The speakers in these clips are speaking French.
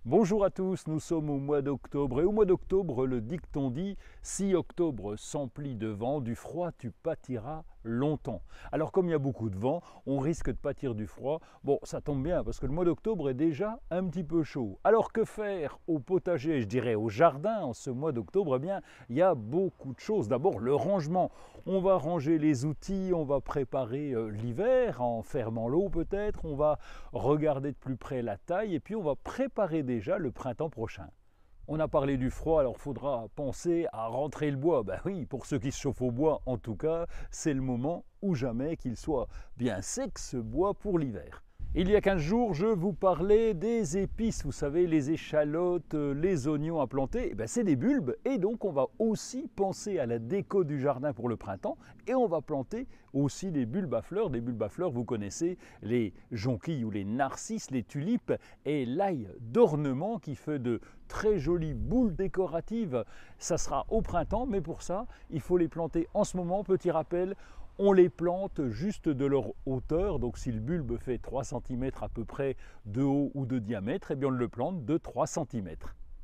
Bonjour à tous, nous sommes au mois d'octobre et au mois d'octobre, le dicton dit « Si octobre s'emplit de vent, du froid tu pâtiras longtemps ». Alors comme il y a beaucoup de vent, on risque de pâtir du froid. Bon, ça tombe bien parce que le mois d'octobre est déjà un petit peu chaud. Alors que faire au potager, je dirais au jardin en ce mois d'octobre? Eh bien, il y a beaucoup de choses. D'abord, le rangement. On va ranger les outils, on va préparer l'hiver en fermant l'eau peut-être, on va regarder de plus près la taille et puis on va préparer déjà le printemps prochain. On a parlé du froid, alors il faudra penser à rentrer le bois. Ben oui, pour ceux qui se chauffent au bois, en tout cas, c'est le moment ou jamais qu'il soit bien sec ce bois pour l'hiver. Il y a 15 jours, je vous parlais des épices, vous savez, les échalotes, les oignons à planter, c'est des bulbes et donc on va aussi penser à la déco du jardin pour le printemps et on va planter aussi des bulbes à fleurs. Des bulbes à fleurs, vous connaissez les jonquilles ou les narcisses, les tulipes et l'ail d'ornement qui fait de très jolies boules décoratives. Ça sera au printemps, mais pour ça, il faut les planter en ce moment. Petit rappel, on les plante juste de leur hauteur, donc si le bulbe fait 3 cm à peu près de haut ou de diamètre, eh bien on le plante de 3 cm.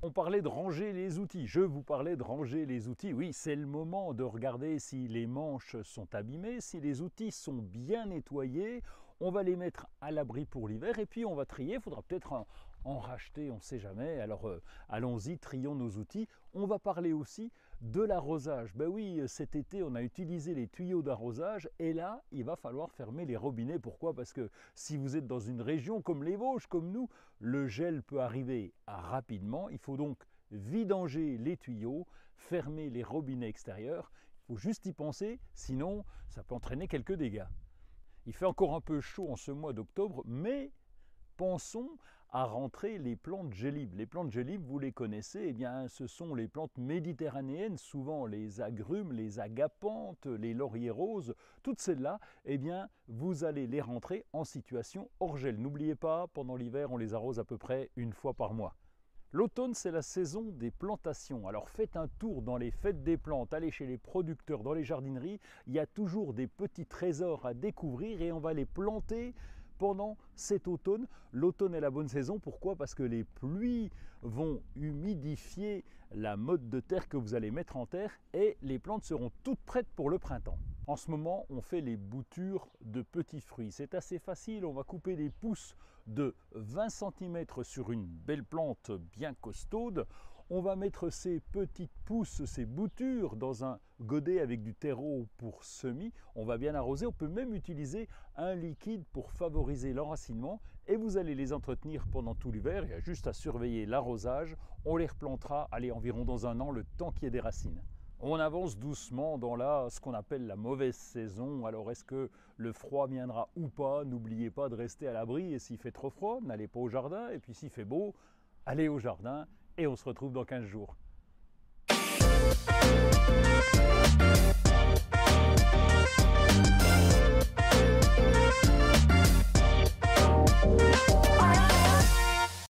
On parlait de ranger les outils, je vous parlais de ranger les outils. Oui, c'est le moment de regarder si les manches sont abîmées, si les outils sont bien nettoyés. On va les mettre à l'abri pour l'hiver et puis on va trier. Il faudra peut-être en racheter, on ne sait jamais. Alors allons-y, trions nos outils. On va parler aussi de l'arrosage. Ben oui, cet été, on a utilisé les tuyaux d'arrosage et là, il va falloir fermer les robinets. Pourquoi? Parce que si vous êtes dans une région comme les Vosges, comme nous, le gel peut arriver rapidement. Il faut donc vidanger les tuyaux, fermer les robinets extérieurs. Il faut juste y penser, sinon ça peut entraîner quelques dégâts. Il fait encore un peu chaud en ce mois d'octobre, mais pensons à rentrer les plantes gélibes. Les plantes gélibes, vous les connaissez, eh bien, ce sont les plantes méditerranéennes, souvent les agrumes, les agapantes, les lauriers roses, toutes celles-là, eh bien, vous allez les rentrer en situation hors gel. N'oubliez pas, pendant l'hiver, on les arrose à peu près une fois par mois. L'automne, c'est la saison des plantations. Alors faites un tour dans les fêtes des plantes, allez chez les producteurs, dans les jardineries, il y a toujours des petits trésors à découvrir et on va les planter pendant cet automne. L'automne est la bonne saison, pourquoi? Parce que les pluies vont humidifier la motte de terre que vous allez mettre en terre et les plantes seront toutes prêtes pour le printemps. En ce moment, on fait les boutures de petits fruits. C'est assez facile, on va couper des pousses de 20 cm sur une belle plante bien costaude. On va mettre ces petites pousses, ces boutures dans un godet avec du terreau pour semis. On va bien arroser, on peut même utiliser un liquide pour favoriser l'enracinement et vous allez les entretenir pendant tout l'hiver. Il y a juste à surveiller l'arrosage. On les replantera, allez, environ dans un an, le temps qu'il y ait des racines. On avance doucement dans ce qu'on appelle la mauvaise saison. Alors est-ce que le froid viendra ou pas? N'oubliez pas de rester à l'abri et s'il fait trop froid, n'allez pas au jardin. Et puis s'il fait beau, allez au jardin et on se retrouve dans 15 jours.